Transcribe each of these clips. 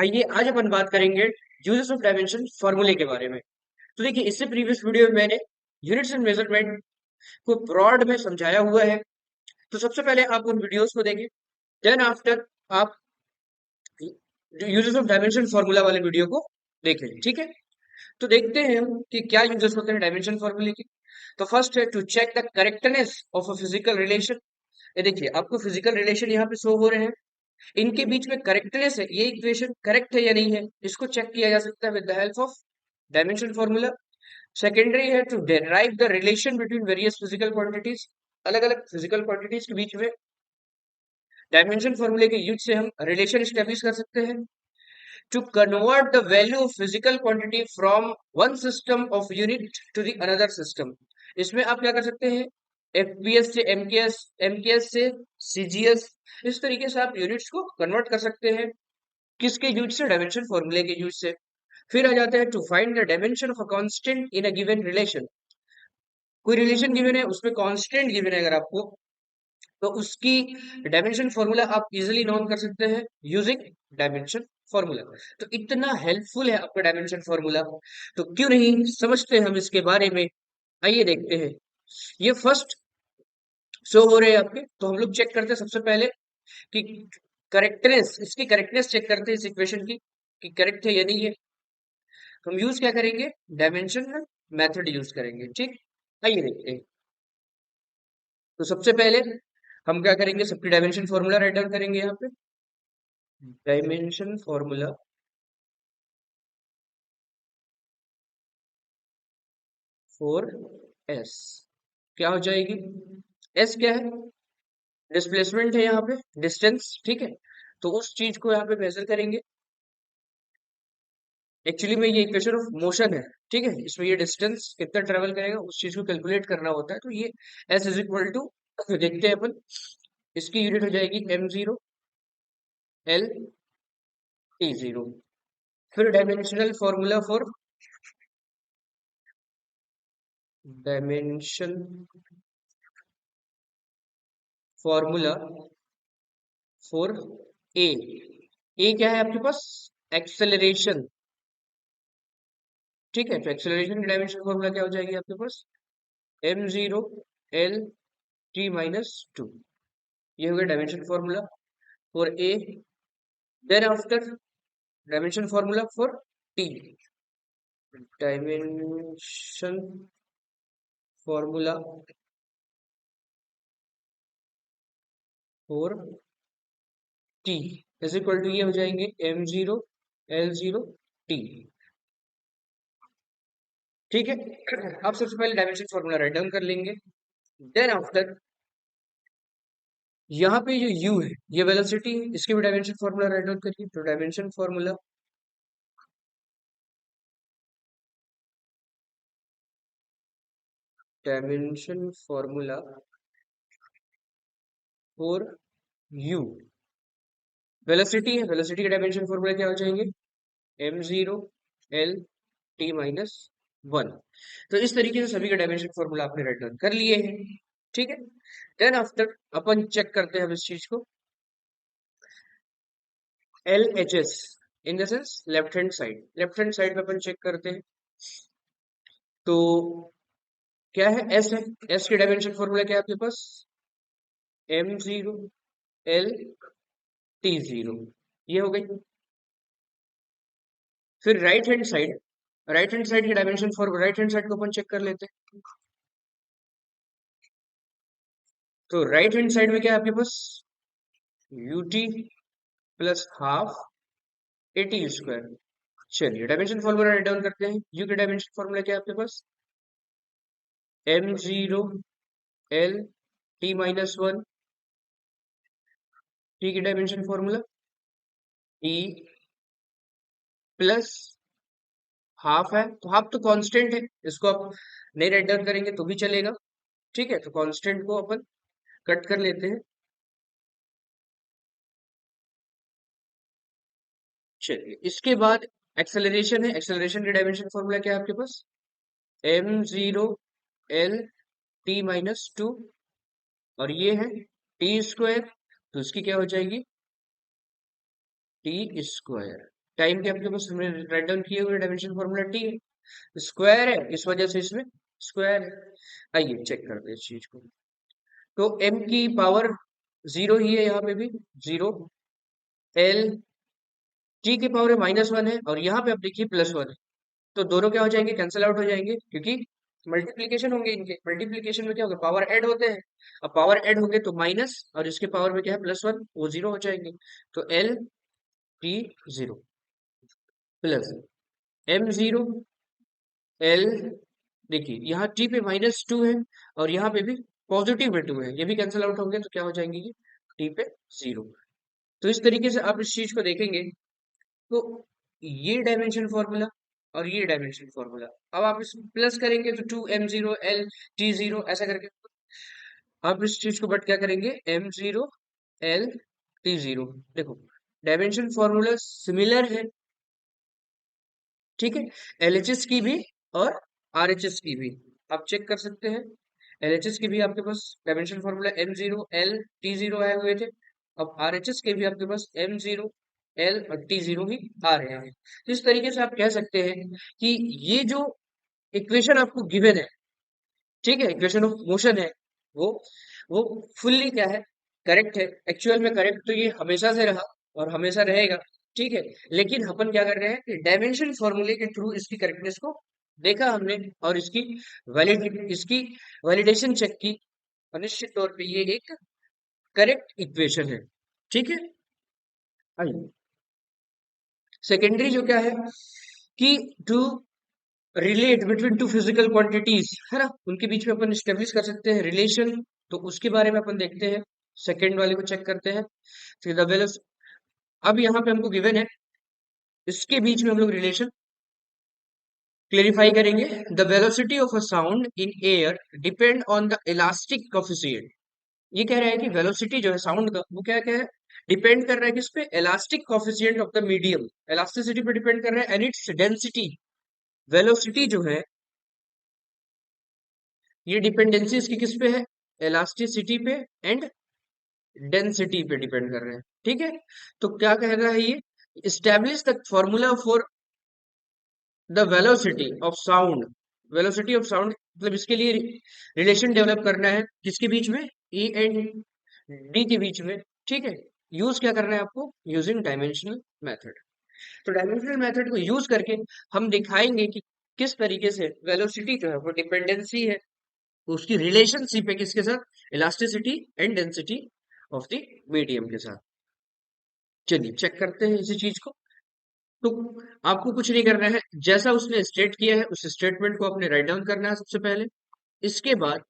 आइए आज अपन बात करेंगे यूजेस ऑफ डायमेंशन फॉर्मूले के बारे में। तो देखिए, इससे प्रीवियस वीडियो में मैंने यूनिट्स एंड मेजरमेंट को ब्रॉड में समझाया हुआ है। तो सबसे पहले आप उन वीडियोस को देखें, देन आफ्टर आप यूजेस ऑफ डायमेंशन फॉर्मूला वाले वीडियो को देखें। ठीक है, तो देखते हैं हम कि क्या यूजेस होते हैं डायमेंशन फॉर्मूले के। तो फर्स्ट है to check the correctness of a physical relation. ये देखिए, आपको फिजिकल रिलेशन यहाँ पे शो हो रहे हैं, इनके बीच में करेक्टनेस है, ये इक्वेशन करेक्ट है या नहीं है, इसको चेक किया जा सकता है with the help of dimension formula. Secondary है to derive the relation between various physical quantities. अलग अलग फिजिकल क्वांटिटीज के बीच में डायमेंशन फॉर्मूले के यूज से हम रिलेशन स्टेब्लिश कर सकते हैं। To convert the value of physical quantity from one system of unit to the another system. इसमें आप क्या कर सकते हैं, एफपीएस से एमकेएस, एमकेएस से सीजीएस, इस तरीके से आप यूनिट्स को कन्वर्ट कर सकते हैं। किसके यूज से, डायमेंशन फॉर्मूले के यूज से। फिर आ जाता है to find the dimension of a constant in a given relation. कोई रिलेशन गिवन है, उसमें कांस्टेंट गिवन है अगर आपको, तो उसकी डायमेंशन फॉर्मूला आप इजीली नोन कर सकते हैं यूजिंग डायमेंशन फॉर्मूला। तो इतना हेल्पफुल है आपका डायमेंशन फॉर्मूला, तो क्यों नहीं समझते हम इसके बारे में। आइए देखते हैं। ये फर्स्ट शो हो रहे हैं आपके, तो हम लोग चेक करते हैं सबसे पहले कि करेक्टनेस, इसकी करेक्टनेस चेक करते हैं इस इक्वेशन की कि करेक्ट है या नहीं है। तो हम यूज क्या करेंगे, डायमेंशन मेथड यूज करेंगे। ठीक, आइए देखते हैं। तो सबसे पहले हम क्या करेंगे, सबकी डायमेंशन फॉर्मूला राइट डाउन करेंगे यहाँ पे। डायमेंशन फॉर्मूला फॉर एस क्या हो जाएगी, एस क्या है, डिस्प्लेसमेंट है यहाँ पे, डिस्टेंस। ठीक है, तो उस चीज को यहाँ पे मेजर करेंगे। एक्चुअली में ये इक्वेशन ऑफ मोशन है। ठीक है, इसमें ये डिस्टेंस कितना ट्रेवल करेगा उस चीज को कैलकुलेट करना होता है। तो ये एस इज इक्वल टू, देखते हैं अपन, इसकी यूनिट हो जाएगी m0 l t0। फिर dimensional formula for dimension formula for A. A क्या है आपके पास, एक्सेलरेशन। ठीक है, तो एक्सेलरेशन की डायमेंशन फॉर्मूला क्या हो जाएगी आपके पास, m0 l t-2। ये हो गया dimension formula for A. Then after dimension formula for T, dimension formula for T is equal to, ये हो जाएंगे m0 l0 t। ठीक है, आप सबसे पहले डायमेंशन फॉर्मूला राइट डाउन कर लेंगे। देन आफ्टर यहाँ पे जो u है ये वेलोसिटी है, इसके भी डायमेंशन फॉर्मूला राइट डाउन करिए। तो dimension formula dimension formula for u, velocity है, वेलोसिटी के डायमेंशन फॉर्मूला क्या हो जाएंगे, m0 l t-1। तो इस तरीके से सभी का डायमेंशन फॉर्मूला आपने राइट डाउन कर लिए हैं। ठीक है, देन आफ्टर अपन चेक करते हैं अब इस चीज को, L H S in the sense left hand side, left hand side पे अपन चेक करते हैं। तो क्या है, एस है, एस की डायमेंशन फॉर्मूला क्या है आपके पास, m0 l t0। ये हो गई। फिर right hand side, right hand side की dimension for right hand side को अपन चेक कर लेते हैं। तो राइट हैंड साइड में क्या है आपके पास, ut प्लस हाफ at²। चलिए डायमेंशन फॉर्मूला राइट डाउन करते हैं। u की डायमेंशन फॉर्मूला क्या है आपके पास, m0 l t-1। t की dimension formula t plus half है, तो हाफ तो कांस्टेंट है, इसको आप नहीं राइट डाउन करेंगे तो भी चलेगा। ठीक है, तो कांस्टेंट को अपन कट कर लेते हैं। चलिए, इसके बाद एक्सेलरेशन है, एक्सेलरेशन की डायमेंशन फॉर्मूला क्या है आपके पास, m0 l t-2। और ये है t², तो इसकी क्या हो जाएगी, t²। टाइम के आपके पास हमने राइट डाउन किए हुए डायमेंशन फॉर्मूला टी है, स्क्वायर है, इस वजह से इसमें स्क्वायर है। आइए चेक करते हैं इस चीज को। तो m की पावर 0 ही है, यहाँ पे भी 0, l t की पावर -1 है, और यहाँ पे आप देखिए +1 है। तो दोनों क्या हो जाएंगे, कैंसिल आउट हो जाएंगे, क्योंकि मल्टीप्लीकेशन होंगे इनके। मल्टीप्लीकेशन में क्या होगा, पावर ऐड होते हैं। अब पावर ऐड होंगे तो माइनस, और इसके पावर में क्या है +1, वो 0 हो जाएंगे। तो l t 0 plus m0 l, देखिए यहाँ t पे -2 है, और यहाँ पे भी पॉजिटिव में 2 है, ये भी कैंसिल आउट होंगे, तो क्या हो जाएंगे ये t पे 0। तो इस तरीके से आप इस चीज को देखेंगे। तो ये डायमेंशन फॉर्मूला और ये डायमेंशन फॉर्मूला, अब आप इस प्लस करेंगे तो 2m0 l t0 ऐसा करके आप इस चीज को बट क्या करेंगे, m0 l t0। देखो डायमेंशन फॉर्मूला सिमिलर है, ठीक है, एलएचएस की भी और आरएचएस की भी आप चेक कर सकते हैं। एलएचएस की भी आपके पास dimension formula m0 l t0 आए हुए थे, अब आरएचएस के भी आपके पास m0 l और t0 ही आ रहे हैं। तो इस तरीके से आप कह सकते हैं कि ये जो इक्वेशन आपको गिवन है, ठीक है, इक्वेशन ऑफ मोशन है, वो वो फुल्ली क्या है, करेक्ट है। एक्चुअल में करेक्ट तो ये हमेशा से रहा और हमेशा रहेगा, ठीक है। लेकिन अपन क्या कर रहे हैं कि डायमेंशन फॉर्मूले के थ्रू इसकी करेक्टनेस को देखा हमने, और इसकी वैलिडेशन चेक की, और निश्चित तौर पे ये एक करेक्ट इक्वेशन है, ठीक है। आइए सेकेंडरी जो क्या है कि to relate between two physical quantities, है ना, उनके बीच में अपन स्टेब्लिश कर सकते हैं रिलेशन। तो उसके बारे में अपन देखते हैं, सेकंड वाले को चेक करते हैं। फिर द वेलोस, अब यहाँ पे हमको गिवन है, इसके बीच में हम लोग रिलेशन क्लेरिफाई करेंगे। The velocity of a sound in air depend on the elastic coefficient. ये कह रहा है कि वेलोसिटी जो है साउंड का, वो क्या क्या है, डिपेंड कर रहा है किस पे, elastic coefficient of the medium, elasticity पे डिपेंड कर रहा है, एंड इट्स डेंसिटी। वेलोसिटी जो है, ये डिपेंडेंसी इसकी किस पे है, इलास्टिसिटी पे एंड डेंसिटी पे डिपेंड कर रहे हैं, ठीक है। तो क्या कह रहा है ये, establish the formula for the velocity of sound. Velocity of sound मतलब इसके लिए रिलेशन डेवलप करना है, किसके बीच में, ई एंड डी के बीच में, ठीक है। यूज क्या करना है आपको, यूजिंग डायमेंशनल मेथड। तो डायमेंशनल मेथड को यूज करके हम दिखाएंगे कि किस तरीके से वेलोसिटी जो है वो डिपेंडेंसी है उसकी रिलेशनशिप है किसके साथ, elasticity and density of the medium के साथ। चलिए चेक करते हैं इसी चीज को। तो आपको कुछ नहीं करना है, जैसा उसने स्टेट किया है उस स्टेटमेंट को आपने राइट डाउन करना है सबसे पहले। इसके बाद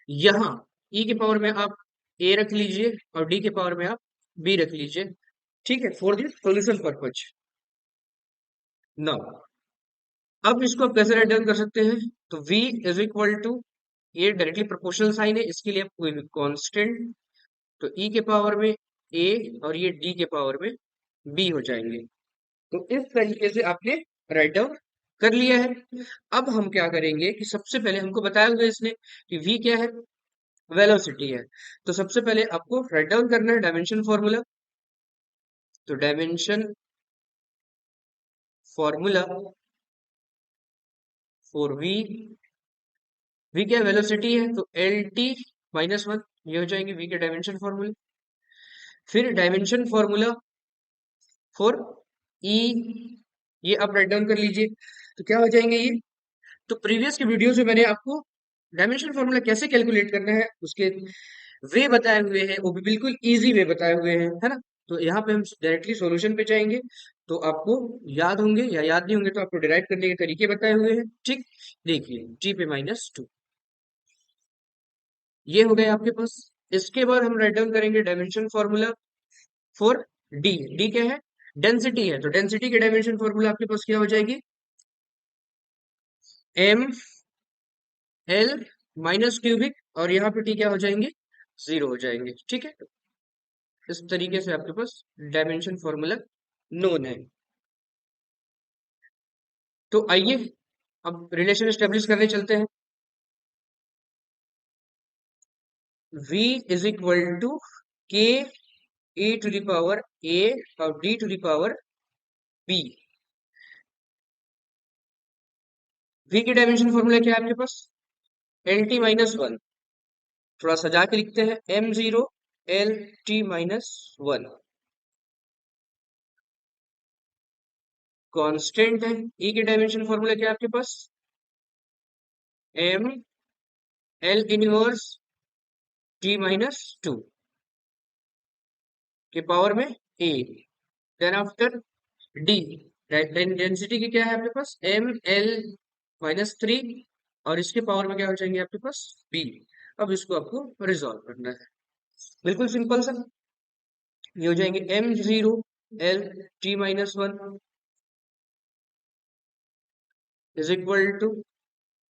यहाँ ई के पावर में आप ए रख लीजिए, और डी के पावर में आप बी रख लीजिए, ठीक है, for the solution purpose. Now अब इसको आप कैसे राइट डाउन कर सकते हैं, तो v इज इक्वल टू, ये डायरेक्टली प्रोपोर्शनल साइन है, इसके लिए आप कोई भी कांस्टेंट, तो e के पावर में a और ये d के पावर में b हो जाएंगे। तो इस तरीके से आपने राइट डाउन कर लिया है। अब हम क्या करेंगे कि सबसे पहले हमको बताया हुआ है इसने कि v क्या है, वेलोसिटी है। तो सबसे पहले आपको राइट डाउन करना है डायमेंशन फॉर्मूला। तो डायमेंशन फॉर्मूला फॉर v क्या वेलोसिटी है, तो एल टी -1, ये हो जाएंगे v के डायमेंशन फॉर्मूले। फिर डायमेंशन फॉर्मूला फॉर ई, ये आप राइट डाउन कर लीजिए। तो क्या हो जाएंगे ये, तो प्रीवियस के वीडियोस में मैंने आपको डायमेंशन फॉर्मूला कैसे कैलकुलेट करना है उसके वे बताए हुए हैं, वो भी बिल्कुल इजी वे बताए हुए हैं, है ना। तो यहाँ पे हम डायरेक्टली सॉल्यूशन पे जाएंगे, तो आपको याद होंगे या याद नहीं होंगे तो आपको डिराइव करने के तरीके बताए हुए हैं, ठीक। देखिए टी पे -2, ये हो गए आपके पास। इसके बाद हम राइट डाउन करेंगे dimension formula for D. D क्या है, डेंसिटी है, तो डेंसिटी के डायमेंशन फॉर्मूला आपके पास क्या हो जाएगी, एम एल माइनस क्यूबिक, और यहाँ पे टी क्या हो जाएंगे, 0 हो जाएंगे, ठीक है। इस तरीके से आपके पास डायमेंशन फॉर्मूला नोन है। तो आइए अब रिलेशन स्टेब्लिश करने चलते हैं। v is equal to K A to the power A और D to the power B. V की डायमेंशन फॉर्मूला क्या है आपके पास? L T minus one. थोड़ा सजा के लिखते हैं, M zero L T minus one. Constant है। ई की डायमेंशन फॉर्मूला क्या है आपके पास? M L inverse T minus two के पावर में A. Then after D, density की क्या है आपके पास? एम एल माइनस थ्री, और इसके पावर में क्या हो जाएंगे आपके पास? बी। अब इसको आपको रिजॉल्व करना है, बिल्कुल सिंपल सा। ये हो जाएंगे M zero L T minus one is equal to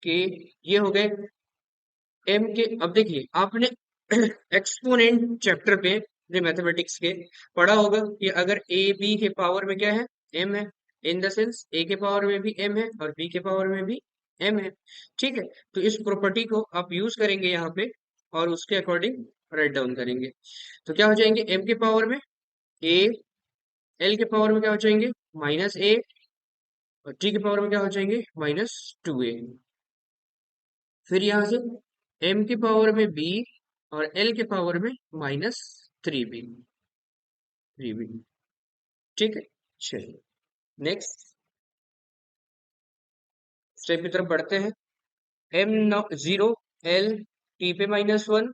K. ये हो गए एम के। अब देखिए आपने एक्सपोनेंट चैप्टर पे अपने मैथमेटिक्स के पढ़ा होगा कि अगर ए बी के पावर में क्या है? एम है। इन द सेंस ए के पावर में भी एम है और बी के पावर में भी एम है। ठीक है, तो इस प्रॉपर्टी को आप यूज करेंगे यहाँ पे और उसके अकॉर्डिंग राइट डाउन करेंगे। तो क्या हो जाएंगे? एम के पावर में ए, एल के पावर में क्या हो जाएंगे? माइनस ए, और टी के पावर में क्या हो जाएंगे? माइनस टू ए। फिर यहाँ से m की पावर में b और l के पावर में minus three B, three B. ठीक है, चलिए नेक्स्ट स्टेप की तरफ बढ़ते हैं। m जीरो l t पे माइनस वन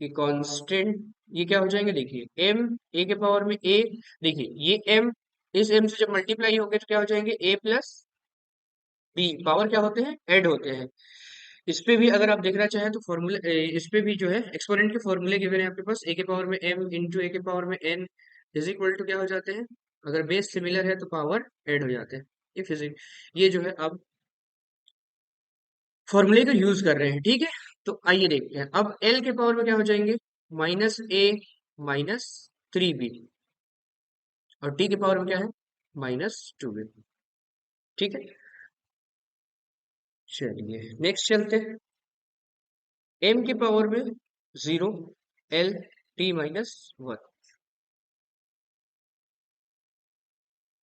की कांस्टेंट। ये क्या हो जाएंगे? देखिए m a के पावर में a। देखिए ये m इस m से जब मल्टीप्लाई होंगे तो क्या हो जाएंगे? a plus b। पावर क्या होते हैं? ऐड होते हैं। इस पे भी अगर आप देखना चाहें तो फॉर्मूले, इस पे भी जो है एक्सपोनेंट के फॉर्मूले गिवन है आपके पास। ए के पावर में m इंटू ए के पावर में n इज इक्वल टू क्या हो जाते हैं? अगर बेस सिमिलर है तो पावर ऐड हो जाते हैं। ये फिजिक्स, ये जो है अब फॉर्मूले का यूज कर रहे हैं। ठीक है, तो आइए देखते हैं। अब l के पावर में क्या हो जाएंगे? Minus A minus three B, और t के पावर में क्या है? Minus two B. ठीक है, चलिए नेक्स्ट चलते हैं। m के पावर में zero l t minus one.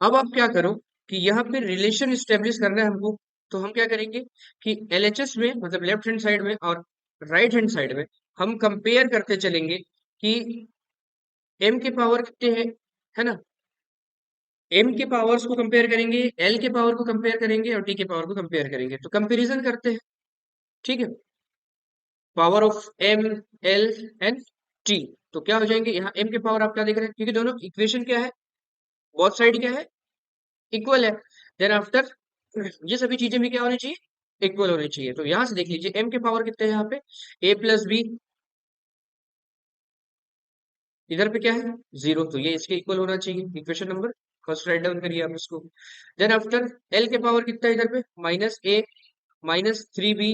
अब आप क्या करो कि यहाँ पे रिलेशन स्टेब्लिश करना है हमको। तो हम क्या करेंगे कि एलएचएस में, मतलब लेफ्ट हैंड साइड में और राइट हैंड साइड में, हम कंपेयर करते चलेंगे कि एम के पावर कितने हैं, है ना? एम के पावर्स को कंपेयर करेंगे, एल के पावर को कंपेयर करेंगे और टी के पावर को कंपेयर करेंगे। तो कंपेरिजन करते हैं। ठीक है, power of M L and T. तो क्या हो जाएंगे? यहाँ एम के पावर आप क्या देख रहे हैं? क्योंकि दोनों इक्वेशन क्या है? बोथ साइड क्या है? इक्वल है। देन आफ्टर ये सभी चीजें भी क्या होनी चाहिए? इक्वल होनी चाहिए। तो यहां से देख लीजिए एम के पावर कितने हैं यहाँ पे? ए प्लस बी। इधर पे क्या है? जीरो, तो ये इसके इक्वल होना चाहिए। Equation number first write down करिए आप इसको। देन आफ्टर एल के पावर कितना है इधर पे? Minus A minus three B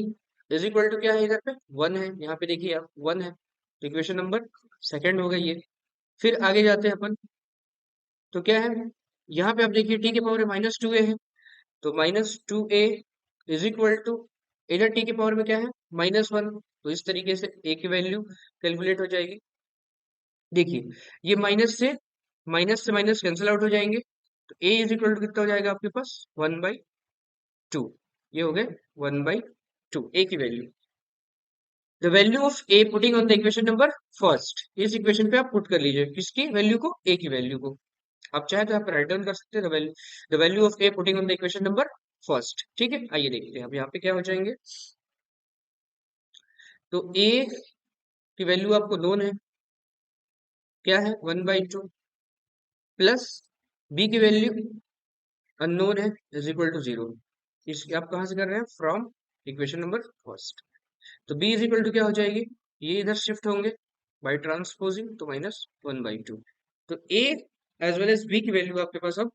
is equal to क्या है इधर पे? वन है। यहाँ पे देखिए आप, वन है। इक्वेशन नंबर सेकंड हो गई ये। फिर आगे जाते हैं अपन। तो क्या है यहाँ पे? आप देखिए टी के पावर माइनस टू ए है, तो minus two A is equal to, इधर टी के पावर में क्या है? Minus one. तो इस तरीके से ए की वैल्यू कैलकुलेट हो जाएगी। देखिए ये माइनस से माइनस कैंसिल आउट हो जाएंगे। तो ए इज इक्वल टू कितना हो जाएगा आपके पास? One by to. ये हो गए वन बाई टू ए की value. The value of A putting on the equation number first. इस इक्वेशन पे आप पुट कर लीजिए किसकी वैल्यू को? ए की वैल्यू को। आप चाहे तो यहाँ पे राइट डाउन कर सकते हैं the value of A putting on the equation number first. ठीक है, आइए देखते हैं अब यहाँ पे क्या हो जाएंगे। तो ए की वैल्यू आपको नोन है, क्या है? One by two, plus B की वैल्यू अननोन है इज इक्वल टू जीरो। इसकी आप कहाँ से कर रहे हैं? From equation number first. तो बी इज इक्वल टू क्या हो जाएगी? ये इधर शिफ्ट होंगे बाई ट्रांसपोजिंग, तो माइनस वन बाई टू। तो A as well as B की वैल्यू आपके पास अब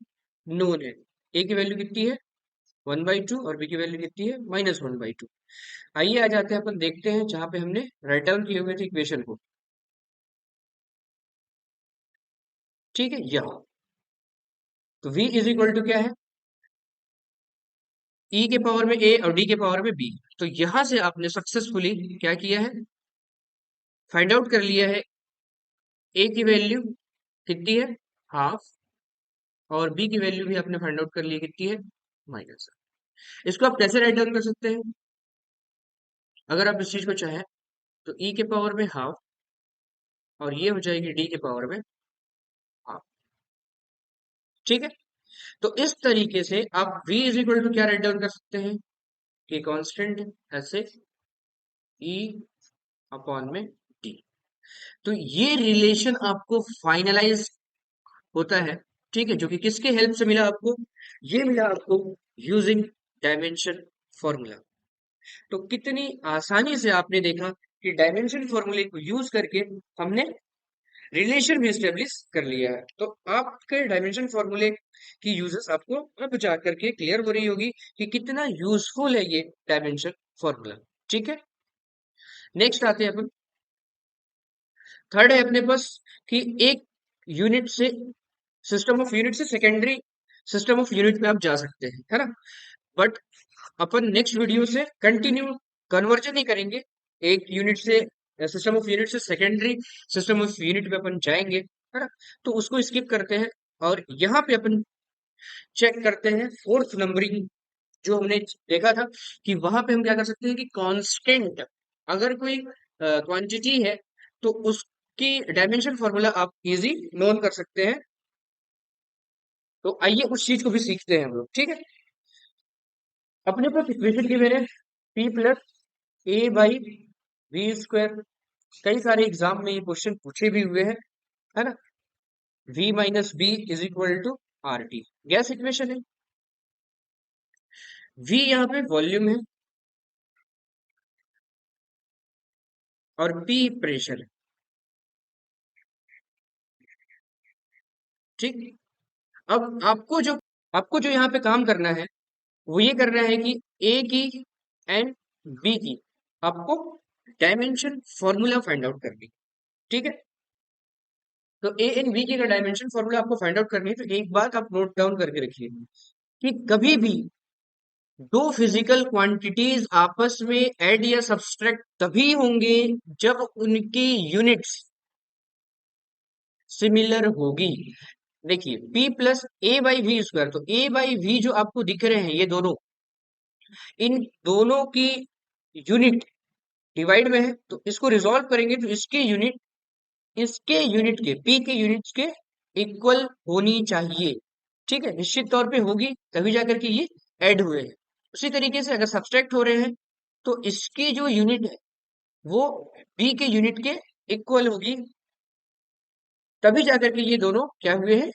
नोन है। ए की वैल्यू कितनी है? वन बाई टू, और बी की वैल्यू कितनी है? Minus one by to. आइए आ जाते हैं, अपन देखते हैं जहां पे हमने राइट डाउन किए हुए थे इक्वेशन को। ठीक है, यहाँ तो v इज इक्वल टू क्या है? e के पावर में a और d के पावर में b। तो यहां से आपने सक्सेसफुली क्या किया है? फाइंड आउट कर लिया है a की वैल्यू कितनी है, हाफ, और बी की वैल्यू भी आपने फाइंड आउट कर ली कितनी है, माइनस। इसको आप कैसे राइट डाउन कर सकते हैं, अगर आप इस चीज को चाहें तो ई के पावर में हाफ, और ये हो जाएगी डी के पावर में हाफ। ठीक है, तो इस तरीके से आप v इज इक्वल टू क्या राइट डाउन कर सकते हैं कि कांस्टेंट ऐसे ई अपॉन में डी। तो ये रिलेशन आपको फाइनलाइज होता है, ठीक है, जो कि किसके हेल्प से मिला आपको, ये मिला आपको यूजिंग डायमेंशन फॉर्मूला। तो कितनी आसानी से आपने देखा कि डायमेंशन फॉर्मूले को यूज करके हमने रिलेशन भी स्टेब्लिश कर लिया है। तो आपके डायमेंशन फॉर्मूले की यूजेस आपको अब जा करके क्लियर हो रही होगी कि कितना यूजफुल है ये डायमेंशन फॉर्मूला। ठीक है, नेक्स्ट आते हैं अपन, थर्ड है अपने पास कि एक यूनिट से, सिस्टम ऑफ यूनिट से सेकेंडरी सिस्टम ऑफ यूनिट में आप जा सकते हैं, है ना। बट अपन नेक्स्ट वीडियो से कंटिन्यू कन्वर्जन ही करेंगे, एक यूनिट से, सिस्टम ऑफ यूनिट से सेकेंडरी सिस्टम ऑफ यूनिट में अपन जाएंगे, है ना। तो उसको स्किप करते हैं और यहाँ पे अपन चेक करते हैं फोर्थ नंबरिंग, जो हमने देखा था कि वहां पे हम क्या कर सकते हैं कि कांस्टेंट, अगर कोई क्वांटिटी है तो उसकी डायमेंशन फॉर्मूला आप इजी नोन कर सकते हैं। तो आइए उस चीज को भी सीखते हैं हम लोग। ठीक है, अपने पास इक्वेशन की मैंने p plus A by V square, कई सारे एग्जाम में ये क्वेश्चन पूछे भी हुए हैं, है ना। v minus B is equal to R T, gas equation है। v यहाँ पे वॉल्यूम है और p प्रेशर है। ठीक, अब आपको जो यहाँ पे काम करना है वो ये करना है कि ए की एंड बी की आपको डायमेंशन फॉर्मूला फाइंड आउट करनी। ठीक है, तो ए एंड बी की अगर डायमेंशन फॉर्मूला आपको फाइंड आउट करनी है तो एक बात आप नोट डाउन करके रखिए कि कभी भी दो फिजिकल क्वांटिटीज आपस में ऐड या सब्सट्रैक्ट तभी होंगे जब उनकी यूनिट्स सिमिलर होगी। देखिए p plus A by V square, तो ए बाई वी जो आपको दिख रहे हैं ये दोनों, इन दोनों की यूनिट डिवाइड में है, तो इसको रिजॉल्व करेंगे तो इसके यूनिट के, p के यूनिट्स के इक्वल होनी चाहिए। ठीक है, निश्चित तौर पे होगी तभी जाकर के ये ऐड हुए हैं। उसी तरीके से अगर सब्सट्रैक्ट हो रहे हैं तो इसकी जो यूनिट है वो b के यूनिट के इक्वल होगी, तभी जाकर के ये दोनों क्या हुए हैं,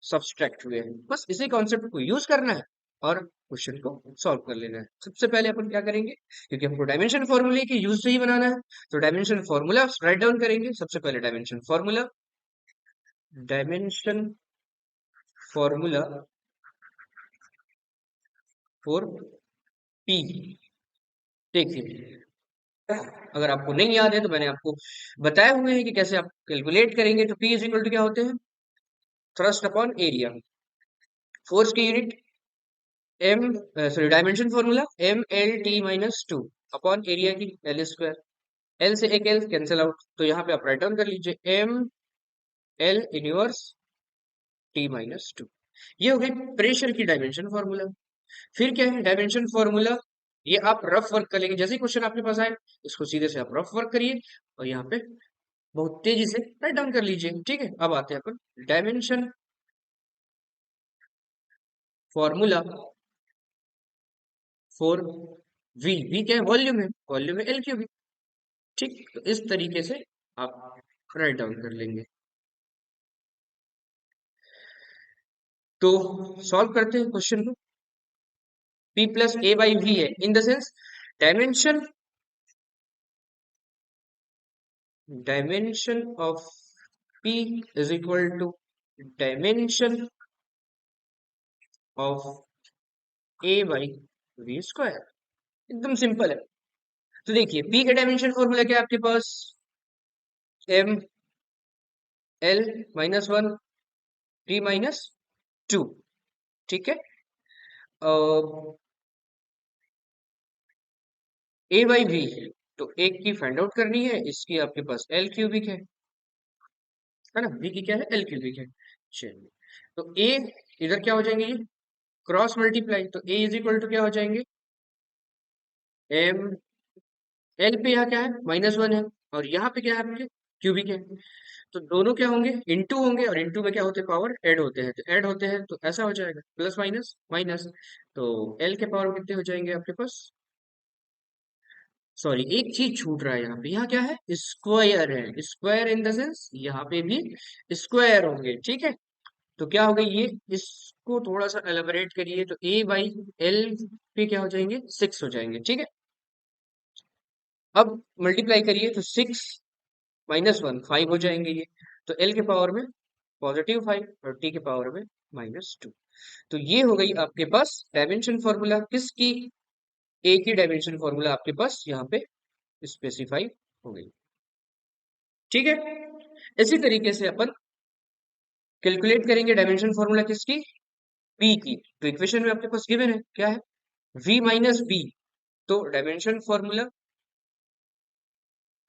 सब्सट्रैक्ट हुए हैं। बस इसी कॉन्सेप्ट को यूज करना है और क्वेश्चन को सॉल्व कर लेना है। सबसे पहले अपन क्या करेंगे, क्योंकि हमको डायमेंशन फॉर्मूले की यूज से ही बनाना है, तो डायमेंशन फॉर्मूला राइट डाउन करेंगे। सबसे पहले डायमेंशन फॉर्मूला फॉर पी। देखिए, अगर आपको नहीं याद है तो मैंने आपको बताए हुए हैं कि कैसे आप कैलकुलेट करेंगे। तो पी इज इक्वल टू क्या होते हैं, थ्रस्ट अपॉन एरिया, फोर्स की unit M, sorry dimension formula M L T minus two upon area की एल स्क्वायर, एल से एक एल कैंसिल आउट, तो यहाँ पे आप राइट डाउन कर लीजिए M L inverse T minus two. ये हो गई प्रेशर की डायमेंशन फॉर्मूला। फिर क्या है डायमेंशन फॉर्मूला, ये आप रफ वर्क कर लेंगे, जैसे ही क्वेश्चन आपके पास आए इसको सीधे से आप रफ वर्क करिए और यहाँ पे बहुत तेजी से राइट डाउन कर लीजिए। ठीक है, अब आते हैं अपन डायमेंशन फॉर्मूला फॉर वी क्या है, वॉल्यूम है एल क्यूब। ठीक, तो इस तरीके से आप राइट डाउन कर लेंगे। तो सॉल्व करते हैं क्वेश्चन को। p plus A by V है, in the sense dimension dimension of p is equal to dimension of A by V square. एकदम सिंपल है। तो देखिए p का डायमेंशन फॉर्मूला क्या है आपके पास, M L minus one T minus two. ठीक है, ए बाई वी, तो एक की फाइंड आउट करनी है, इसकी आपके पास एल क्यूबिक है। है ना, v की क्या है, एल क्यूबिक है। चलिए, तो a इधर क्या हो जाएंगे, ये क्रॉस मल्टीप्लाई, तो a इज इक्वल टू क्या हो जाएंगे, m, एल पे यहाँ क्या है, -1 है, और यहाँ पे क्या है आपके, क्यूबिक है, तो दोनों क्या होंगे, इनटू होंगे, और इनटू में क्या होते हैं, पावर ऐड होते हैं, तो ऐड होते हैं तो ऐसा हो जाएगा, प्लस माइनस माइनस, तो एल के पावर कितने हो जाएंगे आपके पास, सॉरी एक चीज छूट रहा है यहाँ पे, यहाँ क्या है, स्क्वायर है, स्क्वायर इन द सेंस यहाँ पे भी स्क्वायर होंगे, ठीक है। तो क्या हो गई ये, इसको थोड़ा सा एलेबोरेट करिए, तो a बाई एल पे क्या हो जाएंगे, 6 हो जाएंगे, ठीक है। अब मल्टीप्लाई करिए तो 6 -1 5 हो जाएंगे ये, तो एल के पावर में +5 और टी के पावर में -2। तो ये हो गई आपके पास डायमेंशन फॉर्मूला, किसकी, ए की डायमेंशन फॉर्मूला आपके पास यहाँ पे स्पेसिफाई हो गई, ठीक है। इसी तरीके से अपन कैलकुलेट करेंगे डायमेंशन फॉर्मूला किसकी, बी की, तो इक्वेशन में आपके पास गिवन है क्या है, v माइनस बी, तो dimension formula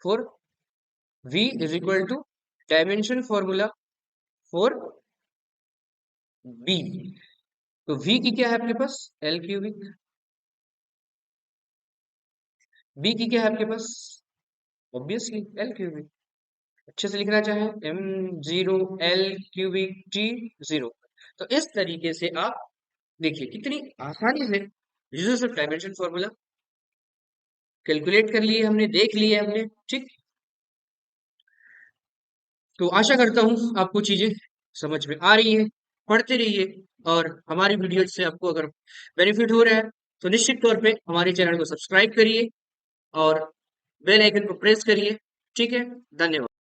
for v is equal to dimension formula for B, तो v की क्या है आपके पास, एल क्यूबिक, बी की क्या है आपके पास, ऑब्वियसली एल क्यूबिक, अच्छे से लिखना चाहें m0 एल क्यूबिक टी 0। तो इस तरीके से आप देखिए कितनी आसानी से users of dimension formula calculate कर लिए हमने, देख लिए हमने, ठीक। तो आशा करता हूँ आपको चीजें समझ में आ रही है, पढ़ते रहिए, और हमारी वीडियो से आपको अगर बेनिफिट हो रहा है तो निश्चित तौर पे हमारे चैनल को सब्सक्राइब करिए और बेल आइकन को प्रेस करिए, ठीक है। धन्यवाद।